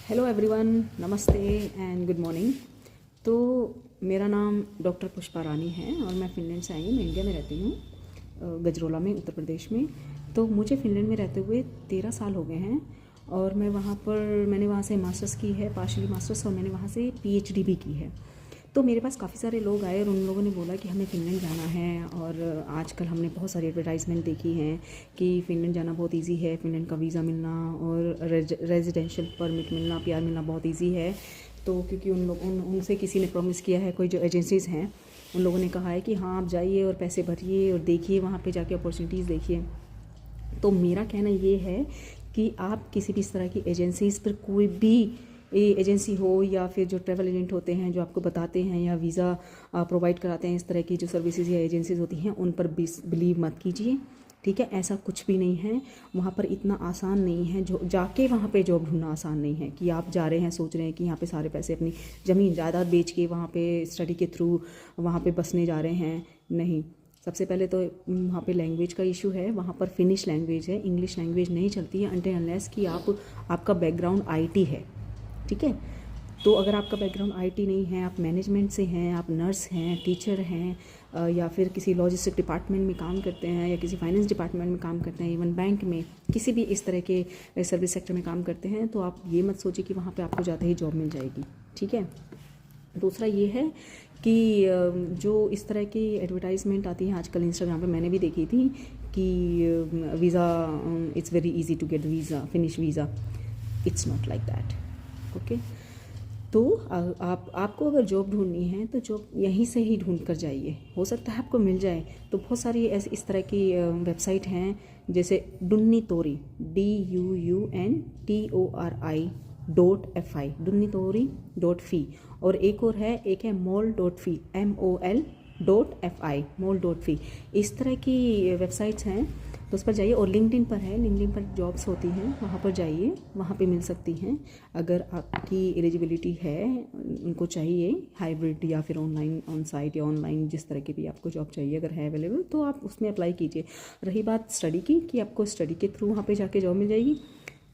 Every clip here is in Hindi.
हेलो एवरीवन, नमस्ते एंड गुड मॉर्निंग। तो मेरा नाम डॉक्टर पुष्पा रानी है और मैं फ़िनलैंड से आई हूँ। मैं इंडिया में रहती हूँ, गजरोला में, उत्तर प्रदेश में। तो मुझे फ़िनलैंड में रहते हुए 13 साल हो गए हैं और मैंने वहाँ से मास्टर्स की है, पार्शली मास्टर्स, और मैंने वहाँ से पीएचडी भी की है। तो मेरे पास काफ़ी सारे लोग आए और उन लोगों ने बोला कि हमें फ़िनलैंड जाना है। और आजकल हमने बहुत सारी एडवर्टाइजमेंट देखी हैं कि फ़िनलैंड जाना बहुत इजी है, फ़िनलैंड का वीज़ा मिलना और रेजिडेंशियल परमिट मिलना, पीआर मिलना बहुत इजी है। तो क्योंकि उनसे किसी ने प्रॉमिस किया है, कोई जो एजेंसीज़ हैं उन लोगों ने कहा है कि हाँ आप जाइए और पैसे भरिए और देखिए, वहाँ पे जाके अपॉर्चुनिटीज़ देखिए। तो मेरा कहना ये है कि आप किसी भी इस तरह की एजेंसीज़ पर, कोई भी एजेंसी हो या फिर जो ट्रैवल एजेंट होते हैं जो आपको बताते हैं या वीज़ा प्रोवाइड कराते हैं, इस तरह की जो सर्विसेज या एजेंसीज होती हैं उन पर बिलीव मत कीजिए। ठीक है, ऐसा कुछ भी नहीं है। वहाँ पर इतना आसान नहीं है, जो जाके वहाँ पे जॉब ढूंढना आसान नहीं है कि आप जा रहे हैं, सोच रहे हैं कि यहाँ पे सारे पैसे अपनी ज़मीन जायदाद बेच के वहाँ पे स्टडी के थ्रू वहाँ पे बसने जा रहे हैं। नहीं, सबसे पहले तो वहाँ पे लैंग्वेज का इशू है। वहाँ पर फिनिश लैंग्वेज है, इंग्लिश लैंग्वेज नहीं चलती है अनटिल अनलेस कि आपका बैकग्राउंड आईटी है। ठीक है, तो अगर आपका बैकग्राउंड आईटी नहीं है, आप मैनेजमेंट से हैं, आप नर्स हैं, टीचर हैं, या फिर किसी लॉजिस्टिक डिपार्टमेंट में काम करते हैं या किसी फाइनेंस डिपार्टमेंट में काम करते हैं, इवन बैंक में, किसी भी इस तरह के सर्विस सेक्टर में काम करते हैं, तो आप ये मत सोचिए कि वहाँ पे आपको जाते ही जॉब मिल जाएगी। ठीक है। दूसरा ये है कि जो इस तरह की एडवर्टाइजमेंट आती है आजकल इंस्टाग्राम पे, मैंने भी देखी थी कि visa, it's very easy to get visa, Finnish visa. It's not like that. Okay, तो आपको अगर जॉब ढूंढनी है तो जॉब यहीं से ही ढूंढ कर जाइए, हो सकता है आपको मिल जाए। तो बहुत सारी ऐसी इस तरह की वेबसाइट हैं, जैसे DUNNITORI, DUNNITORI.fi, DUNNITORI.fi, और एक है MOL.fi, MOL.fi, MOL.fi। इस तरह की वेबसाइट्स हैं, तो उस पर जाइए। और लिंक्डइन पर है, लिंक्डइन पर जॉब्स होती हैं, वहाँ पर जाइए, वहाँ पे मिल सकती हैं अगर आपकी एलिजिबिलिटी है। उनको चाहिए हाइब्रिड या फिर ऑनलाइन, ऑन साइट या ऑनलाइन, जिस तरह की भी आपको जॉब चाहिए अगर है अवेलेबल, तो आप उसमें अप्लाई कीजिए। रही बात स्टडी की कि आपको स्टडी के थ्रू वहाँ पे जाके जॉब मिल जाएगी,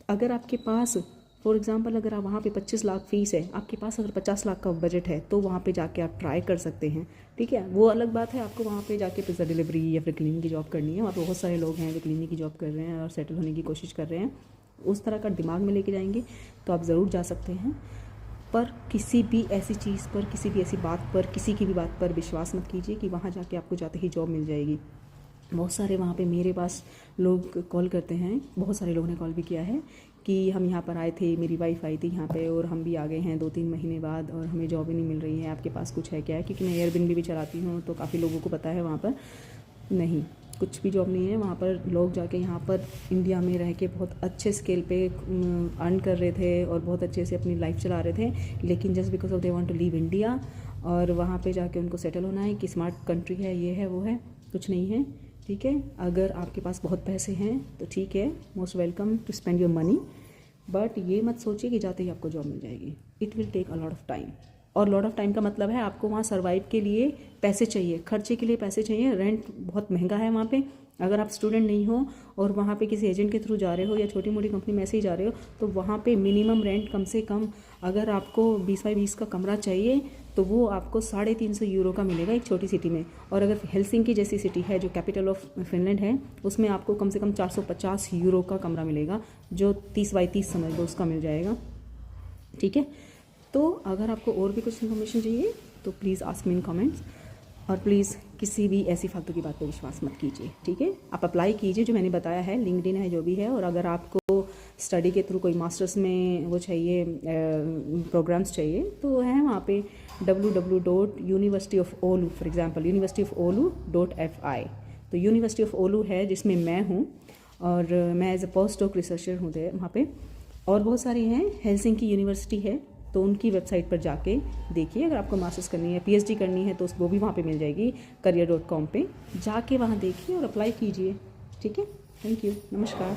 अगर आपके पास फॉर एग्जांपल अगर आप वहाँ पे 25 लाख फीस है, आपके पास अगर 50 लाख का बजट है, तो वहाँ पे जाके आप ट्राई कर सकते हैं। ठीक है, वो अलग बात है, आपको वहाँ पे जाके पिज़्ज़ा डिलीवरी या फिर क्लीनिंग की जॉब करनी है। वहाँ पे बहुत सारे लोग हैं जो क्लीनिंग की जॉब कर रहे हैं और सेटल होने की कोशिश कर रहे हैं। उस तरह का दिमाग में लेके जाएंगे तो आप ज़रूर जा सकते हैं, पर किसी भी ऐसी चीज़ पर, किसी भी ऐसी बात पर, किसी की भी बात पर विश्वास मत कीजिए कि वहाँ जाके आपको जाते ही जॉब मिल जाएगी। बहुत सारे वहाँ पे मेरे पास लोग कॉल करते हैं, बहुत सारे लोगों ने कॉल भी किया है कि हम यहाँ पर आए थे, मेरी वाइफ आई थी यहाँ पे और हम भी आ गए हैं 2-3 महीने बाद और हमें जॉब ही नहीं मिल रही है, आपके पास कुछ है क्या? क्योंकि मैं एयरबिनबी भी चलाती हूँ, तो काफ़ी लोगों को पता है वहाँ पर नहीं, कुछ भी जॉब नहीं है। वहाँ पर लोग जाके यहाँ पर इंडिया में रह के बहुत अच्छे स्केल पे अर्न कर रहे थे और बहुत अच्छे से अपनी लाइफ चला रहे थे, लेकिन just because of they want to leave India और वहाँ पे जाके उनको सेटल होना है कि स्मार्ट कंट्री है, ये है, वो है, कुछ नहीं है। ठीक है, अगर आपके पास बहुत पैसे हैं तो ठीक है, most welcome to spend your money, but ये मत सोचिए कि जाते ही आपको जॉब मिल जाएगी। It will take a lot of time, और लॉट ऑफ टाइम का मतलब है आपको वहाँ सर्वाइव के लिए पैसे चाहिए, खर्चे के लिए पैसे चाहिए। रेंट बहुत महंगा है वहाँ पे। अगर आप स्टूडेंट नहीं हो और वहाँ पे किसी एजेंट के थ्रू जा रहे हो या छोटी मोटी कंपनी में ऐसे ही जा रहे हो, तो वहाँ पे मिनिमम रेंट कम से कम, अगर आपको 20x20 का कमरा चाहिए तो वो आपको 350 यूरो का मिलेगा एक छोटी सिटी में। और अगर हेलसिंकी जैसी सिटी है जो कैपिटल ऑफ फिनलैंड है, उसमें आपको कम से कम 450 यूरो का कमरा मिलेगा, जो 30x30 समझ लो उसका मिल जाएगा। ठीक है, तो अगर आपको और भी कुछ इन्फॉर्मेशन चाहिए तो please ask me in comments, और प्लीज़ किसी भी ऐसी फालतू की बात पर विश्वास मत कीजिए। ठीक है, आप अप्लाई कीजिए जो मैंने बताया है, लिंक्डइन है, जो भी है। और अगर आपको स्टडी के थ्रू कोई मास्टर्स में वो चाहिए, प्रोग्राम्स चाहिए, तो है वहाँ पे www.university.olu, फॉर एग्जांपल university.olu.fi। तो यूनिवर्सिटी ऑफ ओलू है जिसमें मैं हूँ और मैं as a postdoc researcher हूँ वहाँ पे। और बहुत सारी हैं, हेलसिंकी यूनिवर्सिटी है, तो उनकी वेबसाइट पर जाके देखिए। अगर आपको मास्टर्स करनी है, पीएचडी करनी है, तो वो भी वहाँ पे मिल जाएगी, career.com पे जाके वहाँ देखिए और अप्लाई कीजिए। ठीक है, थैंक यू, नमस्कार।